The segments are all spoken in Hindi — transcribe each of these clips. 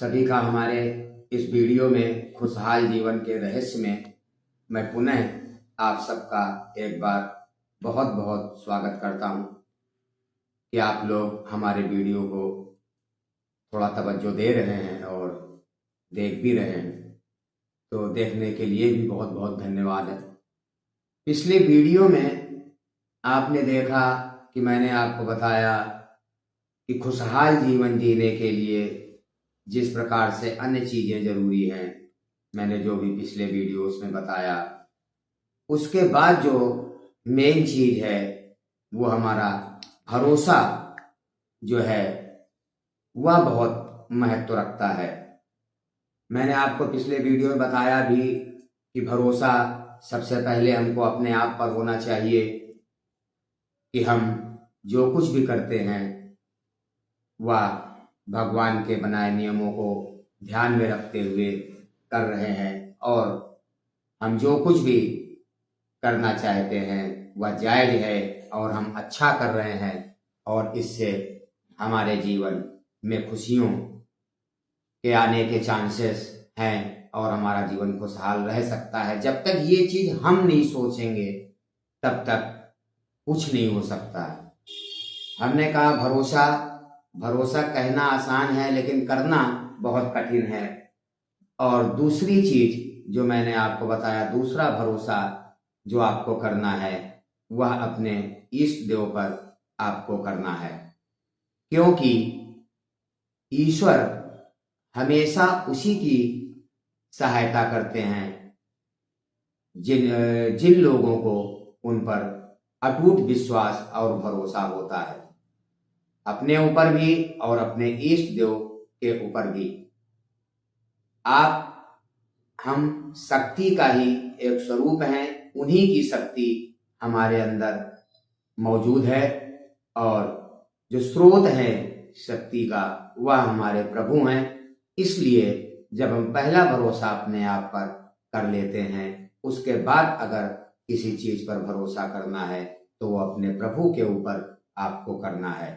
सभी का हमारे इस वीडियो में खुशहाल जीवन के रहस्य में मैं पुनः आप सबका एक बार बहुत बहुत स्वागत करता हूं कि आप लोग हमारे वीडियो को थोड़ा तवज्जो दे रहे हैं और देख भी रहे हैं, तो देखने के लिए भी बहुत बहुत धन्यवाद है। पिछले वीडियो में आपने देखा कि मैंने आपको बताया कि खुशहाल जीवन जीने के लिए जिस प्रकार से अन्य चीज़ें ज़रूरी हैं, मैंने जो भी पिछले वीडियोस में बताया, उसके बाद जो मेन चीज़ है वो हमारा भरोसा जो है वह बहुत महत्व रखता है। मैंने आपको पिछले वीडियो में बताया भी कि भरोसा सबसे पहले हमको अपने आप पर होना चाहिए कि हम जो कुछ भी करते हैं वह भगवान के बनाए नियमों को ध्यान में रखते हुए कर रहे हैं और हम जो कुछ भी करना चाहते हैं वह जायज है और हम अच्छा कर रहे हैं और इससे हमारे जीवन में खुशियों के आने के चांसेस हैं और हमारा जीवन खुशहाल रह सकता है। जब तक ये चीज़ हम नहीं सोचेंगे तब तक कुछ नहीं हो सकता है। हमने कहा भरोसा कहना आसान है लेकिन करना बहुत कठिन है। और दूसरी चीज जो मैंने आपको बताया, दूसरा भरोसा जो आपको करना है वह अपने इष्ट देव पर आपको करना है, क्योंकि ईश्वर हमेशा उसी की सहायता करते हैं जिन लोगों को उन पर अटूट विश्वास और भरोसा होता है, अपने ऊपर भी और अपने इष्ट देव के ऊपर भी। हम शक्ति का ही एक स्वरूप हैं, उन्हीं की शक्ति हमारे अंदर मौजूद है और जो स्रोत है शक्ति का वह हमारे प्रभु हैं। इसलिए जब हम पहला भरोसा अपने आप पर कर लेते हैं, उसके बाद अगर किसी चीज पर भरोसा करना है तो वो अपने प्रभु के ऊपर आपको करना है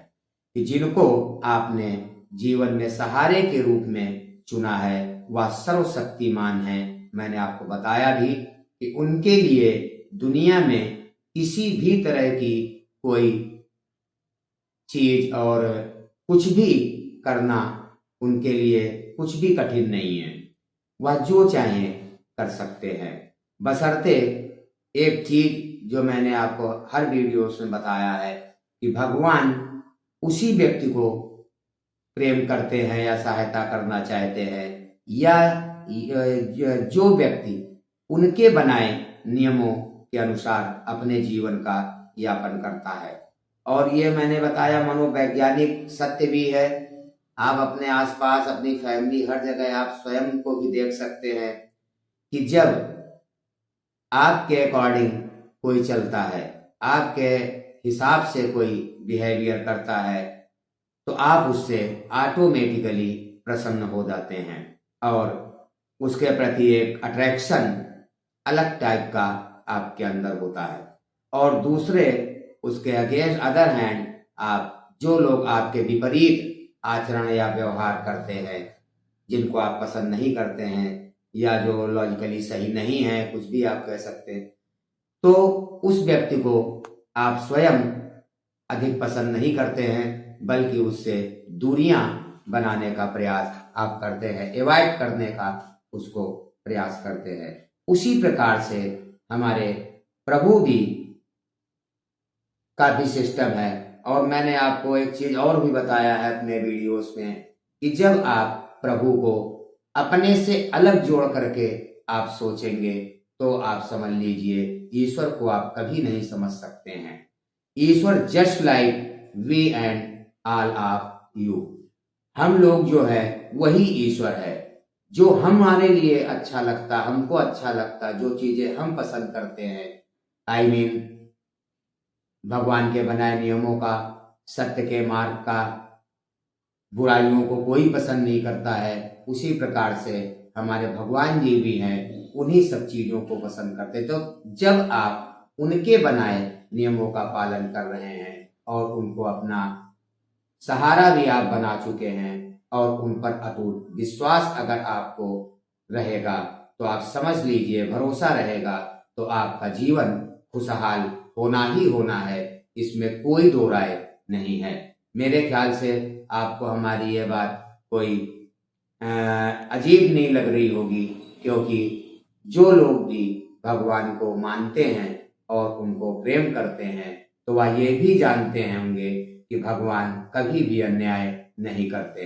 कि जिनको आपने जीवन में सहारे के रूप में चुना है वह सर्वशक्तिमान है। मैंने आपको बताया भी कि उनके लिए दुनिया में किसी भी तरह की कोई चीज और कुछ भी करना उनके लिए कुछ भी कठिन नहीं है, वह जो चाहे कर सकते हैं, बशर्ते एक चीज जो मैंने आपको हर वीडियो में बताया है कि भगवान उसी व्यक्ति को प्रेम करते हैं या सहायता करना चाहते हैं या जो व्यक्ति उनके बनाए नियमों के अनुसार अपने जीवन का यापन करता है। और ये मैंने बताया मनोवैज्ञानिक सत्य भी है। आप अपने आसपास, अपनी फैमिली, हर जगह आप स्वयं को भी देख सकते हैं कि जब आपके अकॉर्डिंग कोई चलता है, आपके हिसाब से कोई बिहेवियर करता है, तो आप उससे ऑटोमेटिकली प्रसन्न हो जाते हैं और उसके प्रति एक अट्रैक्शन अलग टाइप का आपके अंदर होता है। और दूसरे उसके अगेंस्ट अदर हैंड आप जो लोग आपके विपरीत आचरण या व्यवहार करते हैं, जिनको आप पसंद नहीं करते हैं या जो लॉजिकली सही नहीं है, कुछ भी आप कह सकते हैं, तो उस व्यक्ति को आप स्वयं अधिक पसंद नहीं करते हैं बल्कि उससे दूरियां बनाने का प्रयास आप करते हैं, अवॉइड करने का उसको प्रयास करते हैं। उसी प्रकार से हमारे प्रभु भी का भी सिस्टम है। और मैंने आपको एक चीज और भी बताया है अपने वीडियोस में कि जब आप प्रभु को अपने से अलग जोड़ करके आप सोचेंगे तो आप समझ लीजिए ईश्वर को आप कभी नहीं समझ सकते हैं। ईश्वर just like we and all of you, हम लोग जो है वही ईश्वर है। जो हमारे लिए अच्छा लगता, हमको अच्छा लगता, जो चीजें हम पसंद करते हैं, आई मीन भगवान के बनाए नियमों का, सत्य के मार्ग का, बुराइयों को कोई पसंद नहीं करता है, उसी प्रकार से हमारे भगवान जी भी हैं, उन्हीं सब चीजों को पसंद करते। तो जब आप उनके बनाए नियमों का पालन कर रहे हैं और उनको अपना सहारा भी आप बना चुके हैं, और उन पर अटूट विश्वास अगर आपको रहेगा तो आप समझ लीजिए, भरोसा रहेगा तो आपका जीवन खुशहाल होना ही होना है, इसमें कोई दो राय नहीं है। मेरे ख्याल से आपको हमारी ये बात कोई अजीब नहीं लग रही होगी, क्योंकि जो लोग भी भगवान को मानते हैं और उनको प्रेम करते हैं तो वह ये भी जानते होंगे कि भगवान कभी भी अन्याय नहीं करते।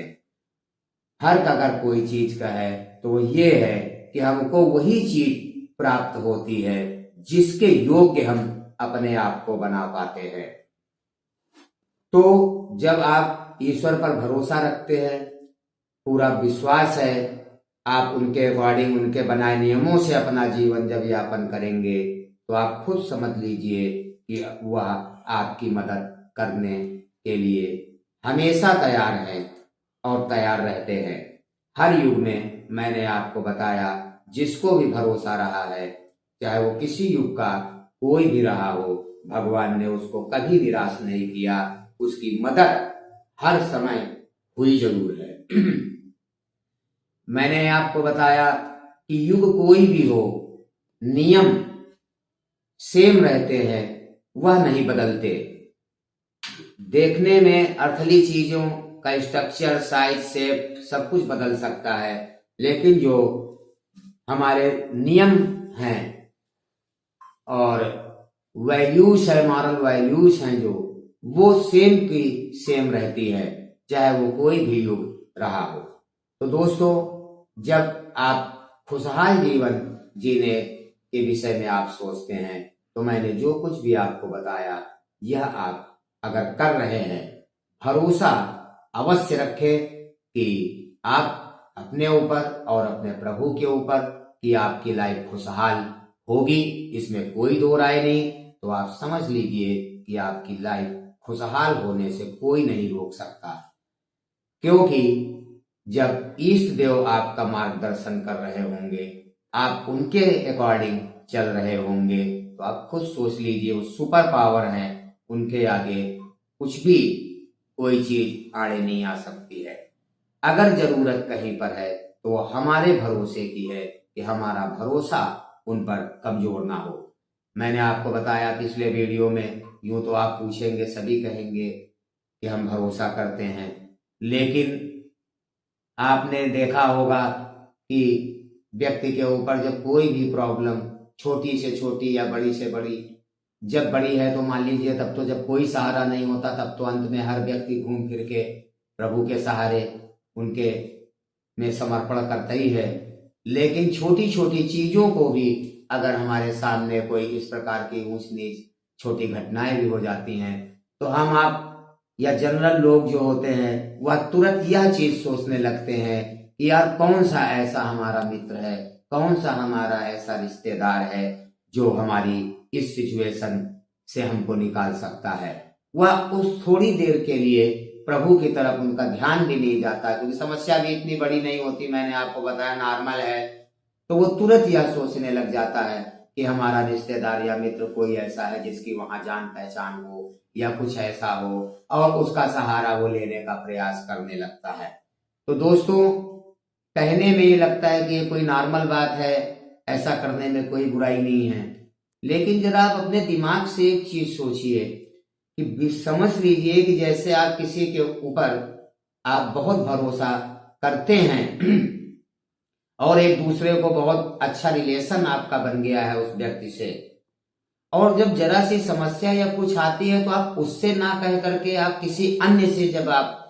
हर्क अगर कोई चीज का है तो वो ये है कि हमको वही चीज प्राप्त होती है जिसके योग्य हम अपने आप को बना पाते हैं। तो जब आप ईश्वर पर भरोसा रखते हैं, पूरा विश्वास है, आप उनके अकॉर्डिंग, उनके बनाए नियमों से अपना जीवन जब यापन करेंगे तो आप खुद समझ लीजिए कि वह आपकी मदद करने के लिए हमेशा तैयार है और तैयार रहते हैं। हर युग में मैंने आपको बताया, जिसको भी भरोसा रहा है, चाहे वो किसी युग का कोई भी रहा हो, भगवान ने उसको कभी निराश नहीं किया, उसकी मदद हर समय हुई जरूर है। मैंने आपको बताया कि युग कोई भी हो, नियम सेम रहते हैं, वह नहीं बदलते। देखने में अर्थली चीजों का स्ट्रक्चर, साइज, शेप सब कुछ बदल सकता है, लेकिन जो हमारे नियम हैं और वैल्यूज है, मॉरल वैल्यूज हैं, जो वो सेम की सेम रहती है, चाहे वो कोई भी युग रहा हो। तो दोस्तों, जब आप खुशहाल जीवन जीने के विषय में आप सोचते हैं तो मैंने जो कुछ भी आपको बताया, यह आप अगर कर रहे हैं, भरोसा अवश्य रखें कि आप अपने ऊपर और अपने प्रभु के ऊपर कि आपकी लाइफ खुशहाल होगी, इसमें कोई दो राय नहीं। तो आप समझ लीजिए कि आपकी लाइफ खुशहाल होने से कोई नहीं रोक सकता, क्योंकि जब इष्ट देव आपका मार्गदर्शन कर रहे होंगे, आप उनके अकॉर्डिंग चल रहे होंगे, तो आप खुद सोच लीजिए, वो सुपर पावर है, उनके आगे कुछ भी कोई चीज आड़े नहीं आ सकती है। अगर जरूरत कहीं पर है तो वो हमारे भरोसे की है कि हमारा भरोसा उन पर कमजोर ना हो। मैंने आपको बताया पिछले वीडियो में, यूं तो आप पूछेंगे, सभी कहेंगे कि हम भरोसा करते हैं, लेकिन आपने देखा होगा कि व्यक्ति के ऊपर जब कोई भी प्रॉब्लम, छोटी से छोटी या बड़ी से बड़ी, जब बड़ी है तो मान लीजिए तब तो जब कोई सहारा नहीं होता, तब तो अंत में हर व्यक्ति घूम फिर के प्रभु के सहारे उनके में समर्पण करता ही है। लेकिन छोटी छोटी चीजों को भी अगर हमारे सामने कोई इस प्रकार की ऊंच नीच छोटी घटनाएं भी हो जाती हैं तो हम आप या जनरल लोग जो होते हैं वह तुरंत यह चीज सोचने लगते हैं कि यार कौन सा ऐसा हमारा मित्र है, कौन सा हमारा ऐसा रिश्तेदार है जो हमारी इस सिचुएशन से हमको निकाल सकता है। वह उस थोड़ी देर के लिए प्रभु की तरफ उनका ध्यान भी नहीं जाता, क्योंकि समस्या भी इतनी बड़ी नहीं होती, मैंने आपको बताया नॉर्मल है, तो वो तुरंत यह सोचने लग जाता है कि हमारा रिश्तेदार या मित्र कोई ऐसा है जिसकी वहां जान पहचान हो या कुछ ऐसा हो, और उसका सहारा वो लेने का प्रयास करने लगता है। तो दोस्तों, कहने में ये लगता है कि ये कोई नॉर्मल बात है, ऐसा करने में कोई बुराई नहीं है, लेकिन जरा आप अपने दिमाग से एक चीज सोचिए कि समझ लीजिए कि जैसे आप किसी के ऊपर आप बहुत भरोसा करते हैं और एक दूसरे को बहुत अच्छा रिलेशन आपका बन गया है उस व्यक्ति से, और जब जरा सी समस्या या कुछ आती है तो आप उससे ना कह करके आप किसी अन्य से जब आप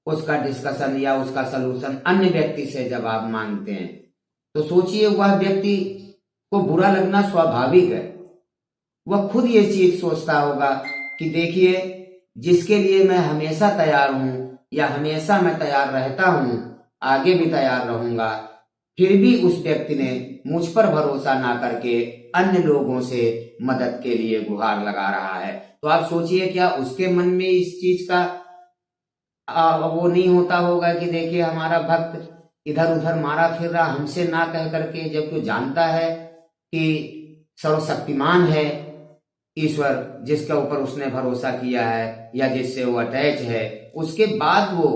उसका डिस्कशन या उसका सलूशन अन्य व्यक्ति से जब आप मांगते हैं, तो सोचिए वह व्यक्ति को बुरा लगना स्वाभाविक है। वह खुद ये चीज सोचता होगा कि देखिए, जिसके लिए मैं हमेशा तैयार हूं या हमेशा मैं तैयार रहता हूं, आगे भी तैयार रहूंगा, फिर भी उस व्यक्ति ने मुझ पर भरोसा ना करके अन्य लोगों से मदद के लिए गुहार लगा रहा है। तो आप सोचिए, क्या उसके मन में इस चीज का वो नहीं होता होगा कि देखिए हमारा भक्त इधर उधर मारा फिर रहा, हमसे ना कह करके, जबकि जानता है कि सर्वशक्तिमान है ईश्वर जिसके ऊपर उसने भरोसा किया है या जिससे वो अटैच है, उसके बाद वो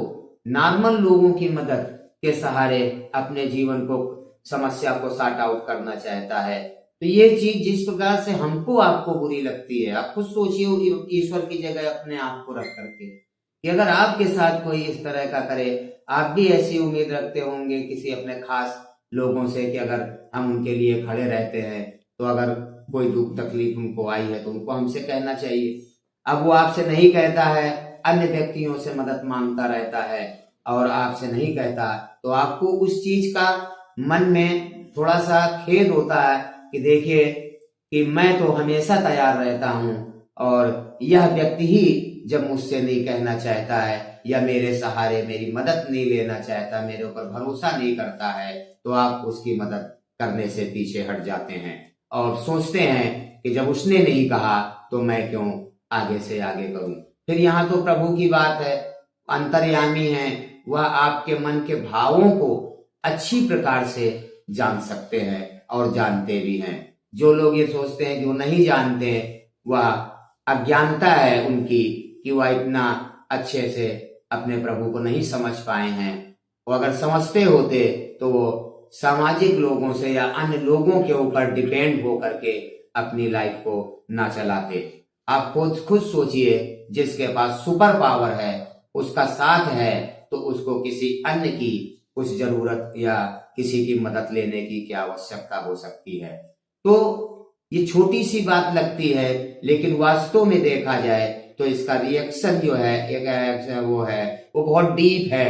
नॉर्मल लोगों की मदद के सहारे अपने जीवन को, समस्या को सॉर्ट आउट करना चाहता है। तो ये चीज जिस प्रकार से हमको आपको बुरी लगती है, आप खुद सोचिए ईश्वर की जगह अपने आप को रख करके कि अगर आपके साथ कोई इस तरह का करे, आप भी ऐसी उम्मीद रखते होंगे किसी अपने खास लोगों से कि अगर हम उनके लिए खड़े रहते हैं तो अगर कोई दुख तकलीफ उनको आई है तो उनको हमसे कहना चाहिए। अब वो आपसे नहीं कहता है, अन्य व्यक्तियों से मदद मांगता रहता है और आपसे नहीं कहता, तो आपको उस चीज का मन में थोड़ा सा खेद होता है कि देखिए कि मैं तो हमेशा तैयार रहता हूं और यह व्यक्ति ही जब मुझसे नहीं कहना चाहता है या मेरे सहारे मेरी मदद नहीं लेना चाहता, मेरे ऊपर भरोसा नहीं करता है, तो आप उसकी मदद करने से पीछे हट जाते हैं और सोचते हैं कि जब उसने नहीं कहा तो मैं क्यों आगे से आगे करूं। फिर यहाँ तो प्रभु की बात है, अंतर्यामी है, वह आपके मन के भावों को अच्छी प्रकार से जान सकते हैं और जानते भी हैं। जो लोग ये सोचते हैं कि वो नहीं जानते, वह अज्ञानता है उनकी कि वह इतना अच्छे से अपने प्रभु को नहीं समझ पाए हैं। वो अगर समझते होते तो वो सामाजिक लोगों से या अन्य लोगों के ऊपर डिपेंड हो करके अपनी लाइफ को ना चलाते। आप खुद सोचिए, जिसके पास सुपर पावर है, उसका साथ है, तो उसको किसी अन्य की कुछ जरूरत या किसी की मदद लेने की क्या आवश्यकता हो सकती है। तो ये छोटी सी बात लगती है, लेकिन वास्तव में देखा जाए तो इसका रिएक्शन जो है वो बहुत डीप है।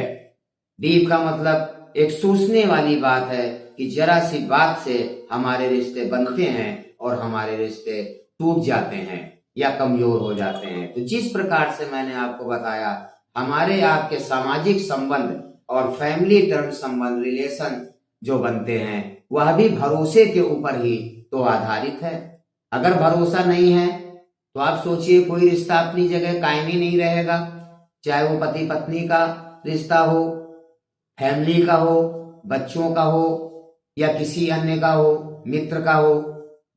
डीप का मतलब एक सोचने वाली बात है कि जरा सी बात से हमारे रिश्ते बनते हैं और हमारे रिश्ते टूट जाते हैं या कमजोर हो जाते हैं। तो जिस प्रकार से मैंने आपको बताया, हमारे आपके सामाजिक संबंध और फैमिली टर्म संबंध, रिलेशन जो बनते हैं, वह भी भरोसे के ऊपर ही तो आधारित है। अगर भरोसा नहीं है तो आप सोचिए कोई रिश्ता अपनी जगह कायम ही नहीं रहेगा, चाहे वो पति पत्नी का रिश्ता हो, फैमिली का हो, बच्चों का हो या किसी अन्य का हो, मित्र का हो।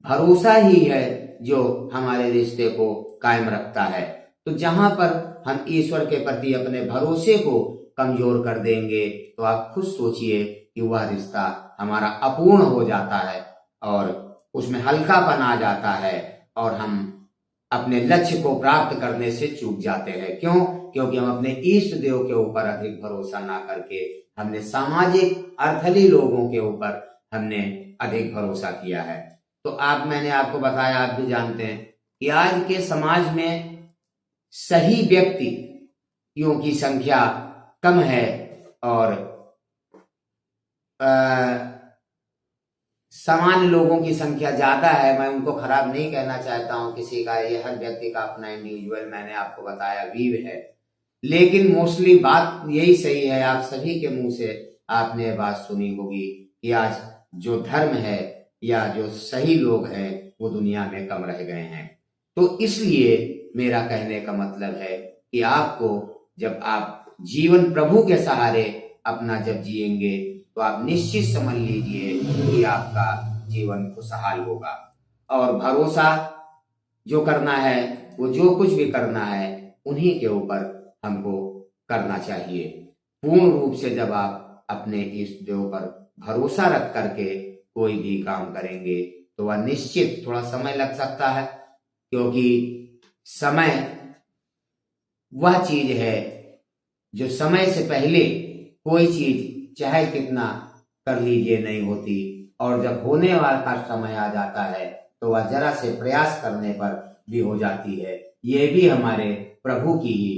भरोसा ही है जो हमारे रिश्ते को कायम रखता है। तो जहां पर हम ईश्वर के प्रति अपने भरोसे को कमजोर कर देंगे तो आप खुद सोचिए कि वह रिश्ता हमारा अपूर्ण हो जाता है और उसमें हल्कापन आ जाता है और हम अपने लक्ष्य को प्राप्त करने से चूक जाते हैं। क्यों? क्योंकि हम अपने इष्ट देव के ऊपर अधिक भरोसा ना करके हमने सामाजिक अर्थली लोगों के ऊपर हमने अधिक भरोसा किया है। तो मैंने आपको बताया, आप भी जानते हैं कि आज के समाज में सही व्यक्तियों की संख्या कम है और सामान्य लोगों की संख्या ज्यादा है। मैं उनको खराब नहीं कहना चाहता हूं किसी का, ये हर व्यक्ति का अपना इंडिविजुअल, मैंने आपको बताया, व्यू है। लेकिन मोस्टली बात यही सही है, आप सभी के मुंह से आपने बात सुनी होगी कि आज जो धर्म है या जो सही लोग हैं वो दुनिया में कम रह गए हैं। तो इसलिए मेरा कहने का मतलब है कि आपको, जब आप जीवन प्रभु के सहारे अपना जब जिएंगे तो आप निश्चित समझ लीजिए कि आपका जीवन खुशहाल होगा। और भरोसा जो करना है, वो जो कुछ भी करना है, उन्हीं के ऊपर हमको करना चाहिए। पूर्ण रूप से जब आप अपने इष्ट देव पर भरोसा रख करके कोई भी काम करेंगे तो वह निश्चित, थोड़ा समय लग सकता है क्योंकि समय वह चीज है जो समय से पहले कोई चीज चाहे कितना कर लीजिए नहीं होती, और जब होने वाला का समय आ जाता है तो वह जरा से प्रयास करने पर भी हो जाती है। ये भी हमारे प्रभु की ही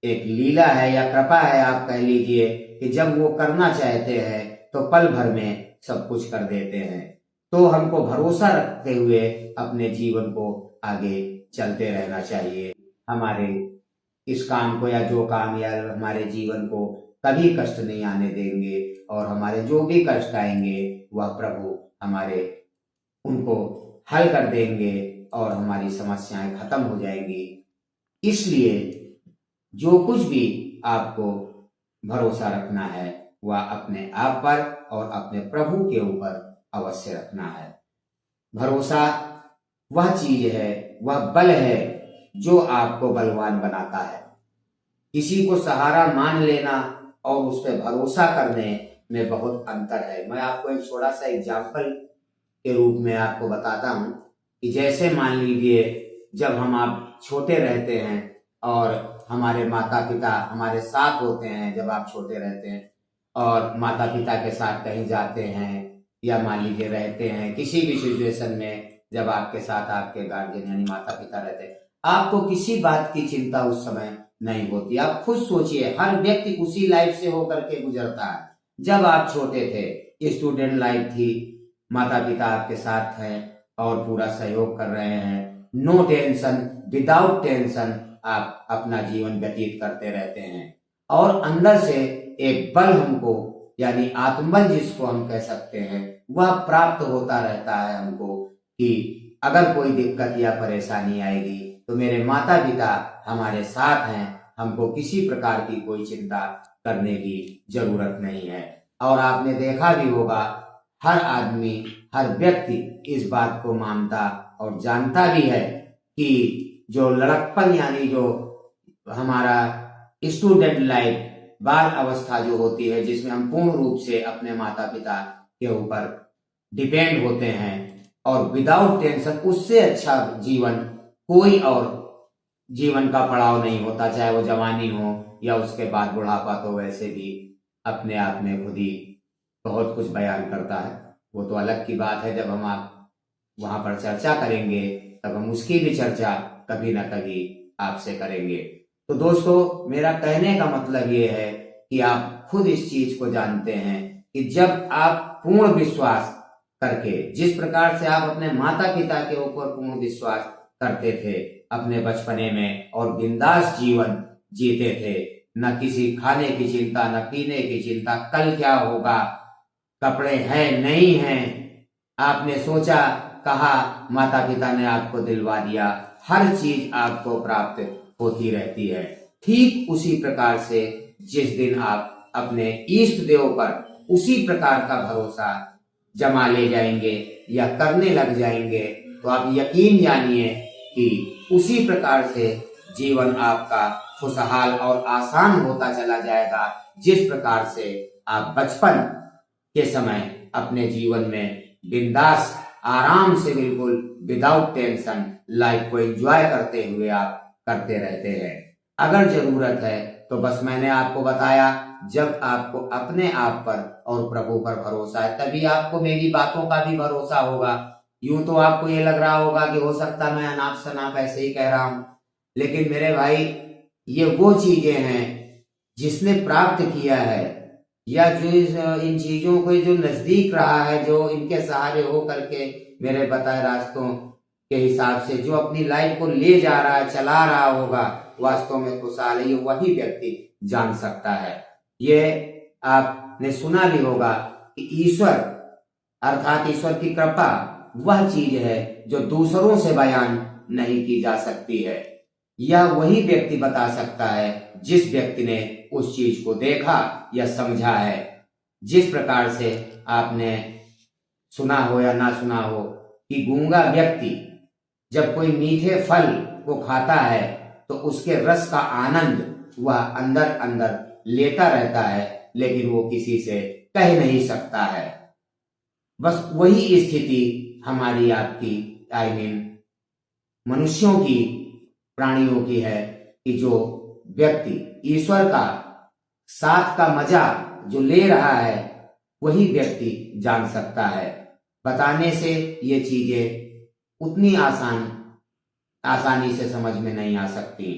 एक लीला है या कृपा है, आप कह लीजिए कि जब वो करना चाहते हैं तो पल भर में सब कुछ कर देते हैं। तो हमको भरोसा रखते हुए अपने जीवन को आगे चलते रहना चाहिए। हमारे इस काम को या जो काम या हमारे जीवन को कभी कष्ट नहीं आने देंगे, और हमारे जो भी कष्ट आएंगे वह प्रभु हमारे उनको हल कर देंगे और हमारी समस्याएं खत्म हो जाएंगी। इसलिए जो कुछ भी आपको भरोसा रखना है वह अपने आप पर और अपने प्रभु के ऊपर अवश्य रखना है। भरोसा वह चीज है, वह बल है जो आपको बलवान बनाता है। किसी को सहारा मान लेना और उस पर भरोसा करने में बहुत अंतर है। मैं आपको एक छोटा सा एग्जाम्पल के रूप में आपको बताता हूँ कि जैसे मान लीजिए जब हम आप छोटे रहते हैं और हमारे माता पिता हमारे साथ होते हैं, जब आप छोटे रहते हैं और माता पिता के साथ कहीं जाते हैं या मान लीजिए रहते हैं किसी भी सिचुएशन में, जब आपके साथ आपके गार्जियन यानी माता पिता रहते हैं, आपको किसी बात की चिंता उस समय नहीं होती। आप खुद सोचिए, हर व्यक्ति उसी लाइफ से होकर के गुजरता है। जब आप छोटे थे, स्टूडेंट लाइफ थी, माता पिता आपके साथ हैं और पूरा सहयोग कर रहे हैं, नो टेंशन, विदाउट टेंशन आप अपना जीवन व्यतीत करते रहते हैं और अंदर से एक बल हमको यानी आत्मबल जिसको हम कह सकते हैं वह प्राप्त होता रहता है हमको कि अगर कोई दिक्कत या परेशानी आएगी तो मेरे माता पिता हमारे साथ हैं, हमको किसी प्रकार की कोई चिंता करने की जरूरत नहीं है। और आपने देखा भी होगा, हर आदमी, हर व्यक्ति इस बात को मानता और जानता भी है कि जो लड़कपन यानी जो हमारा स्टूडेंट लाइफ, बाल अवस्था जो होती है, जिसमें हम पूर्ण रूप से अपने माता पिता के ऊपर डिपेंड होते हैं और विदाउट टेंशन, उससे अच्छा जीवन कोई और जीवन का पड़ाव नहीं होता, चाहे वो जवानी हो या उसके बाद बुढ़ापा। तो वैसे भी अपने आप में खुद ही बहुत कुछ बयान करता है, वो तो अलग की बात है। जब हम आप वहां पर चर्चा करेंगे तब हम उसकी भी चर्चा कभी ना कभी आपसे करेंगे। तो दोस्तों, मेरा कहने का मतलब ये है कि आप खुद इस चीज को जानते हैं कि जब आप पूर्ण विश्वास करके, जिस प्रकार से आप अपने माता पिता के ऊपर पूर्ण विश्वास करते थे अपने बचपने में और बिंदास जीवन जीते थे, न किसी खाने की चिंता, न पीने की चिंता, कल क्या होगा, कपड़े हैं नहीं हैं, आपने सोचा, कहा, माता पिता ने आपको दिलवा दिया, हर चीज आपको प्राप्त होती रहती है। ठीक उसी प्रकार से जिस दिन आप अपने इष्ट देव पर उसी प्रकार का भरोसा जमा ले जाएंगे या करने लग जाएंगे, तो आप यकीन जानिए कि उसी प्रकार से जीवन आपका खुशहाल और आसान होता चला जाएगा, जिस प्रकार से आप बचपन के समय अपने जीवन में बिंदास आराम से, बिल्कुल विदाउट टेंशन लाइफ को एंजॉय करते हुए आप करते रहते हैं। अगर जरूरत है तो बस मैंने आपको बताया, जब आपको अपने आप पर और प्रभु पर भरोसा है तभी आपको मेरी बातों का भी भरोसा होगा। यूं तो आपको ये लग रहा होगा कि हो सकता मैं अनाप शनाप ऐसे ही कह रहा हूं, लेकिन मेरे भाई, ये वो चीजें हैं जिसने प्राप्त किया है या जो इन चीजों को जो नजदीक रहा है, जो इनके सहारे हो करके मेरे बताए रास्तों के हिसाब से जो अपनी लाइफ को ले जा रहा है, चला रहा होगा, वास्तव में खुशहाल है, ये वही व्यक्ति जान सकता है। ये आपने सुना भी होगा कि ईश्वर अर्थात ईश्वर की कृपा वह चीज है जो दूसरों से बयान नहीं की जा सकती है। यह वही व्यक्ति बता सकता है जिस व्यक्ति ने उस चीज को देखा या समझा है। जिस प्रकार से आपने सुना हो या ना सुना हो कि गूंगा व्यक्ति जब कोई मीठे फल को खाता है तो उसके रस का आनंद वह अंदर अंदर लेता रहता है, लेकिन वो किसी से कह नहीं सकता है। बस वही स्थिति हमारी आपकी मनुष्यों की, प्राणियों की है कि जो व्यक्ति ईश्वर का साथ का मजा जो ले रहा है वही व्यक्ति जान सकता है। बताने से ये चीजें उतनी आसानी से समझ में नहीं आ सकती।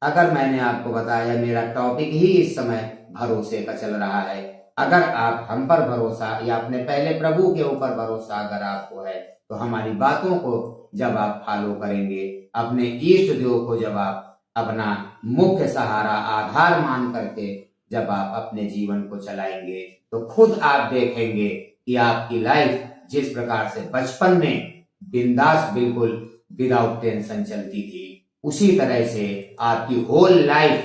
अगर मैंने आपको बताया, मेरा टॉपिक ही इस समय भरोसे का चल रहा है। अगर आप हम पर भरोसा या अपने पहले प्रभु के ऊपर भरोसा अगर आपको है तो हमारी बातों को जब आप फॉलो करेंगे, अपने इष्ट देव को जब आप अपना मुख्य सहारा आधार मान करके जब आप अपने जीवन को चलाएंगे, तो खुद आप देखेंगे कि आपकी लाइफ जिस प्रकार से बचपन में बिंदास बिल्कुल विदाउट टेंशन चलती थी, उसी तरह से आपकी whole life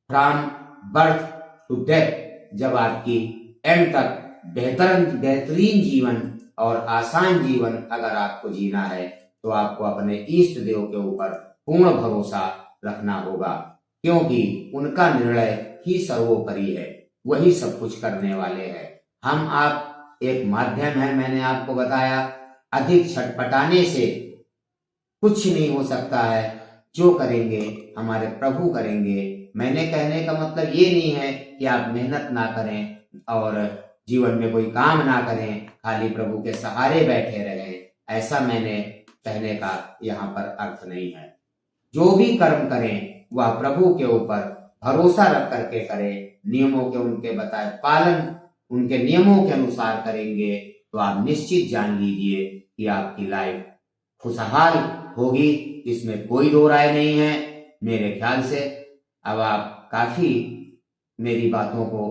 from birth to death, जब आपकी एंड तक बेहतरीन जीवन और आसान जीवन अगर आपको जीना है तो आपको अपने इष्ट देव के ऊपर पूर्ण भरोसा रखना होगा, क्योंकि उनका निर्णय ही सर्वोपरि है, वही सब कुछ करने वाले हैं। हम आप एक माध्यम है, मैंने आपको बताया। अधिक छटपटाने से कुछ नहीं हो सकता है। जो करेंगे हमारे प्रभु करेंगे। मैंने कहने का मतलब ये नहीं है कि आप मेहनत ना करें और जीवन में कोई काम ना करें, खाली प्रभु के सहारे बैठे रहें, ऐसा मैंने कहने का यहाँ पर अर्थ नहीं है। जो भी कर्म करें वह प्रभु के ऊपर भरोसा रख करके करें, नियमों के उनके बताए पालन, उनके नियमों के अनुसार करेंगे तो आप निश्चित जान लीजिए कि आपकी लाइफ खुशहाल होगी, इसमें कोई दो राय नहीं है। मेरे ख्याल से अब आप काफी मेरी बातों को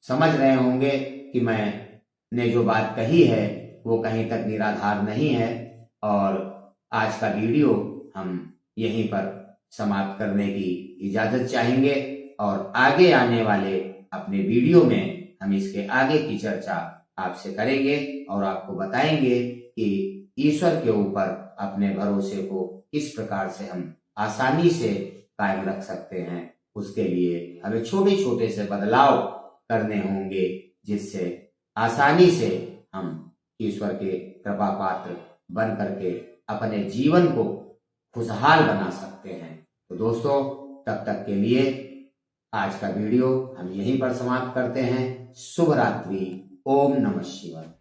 समझ रहे होंगे कि मैंने जो बात कही है वो कहीं तक निराधार नहीं है। और आज का वीडियो हम यहीं पर समाप्त करने की इजाजत चाहेंगे और आगे आने वाले अपने वीडियो में हम इसके आगे की चर्चा आपसे करेंगे और आपको बताएंगे कि ईश्वर के ऊपर अपने भरोसे को किस प्रकार से हम आसानी से कायम रख सकते हैं। उसके लिए हमें छोटे छोटे से बदलाव करने होंगे, जिससे आसानी से हम ईश्वर के कृपा पात्र बन करके अपने जीवन को खुशहाल बना सकते हैं। तो दोस्तों, तब तक के लिए आज का वीडियो हम यहीं पर समाप्त करते हैं। शुभ रात्रि। ओम नमः शिवाय।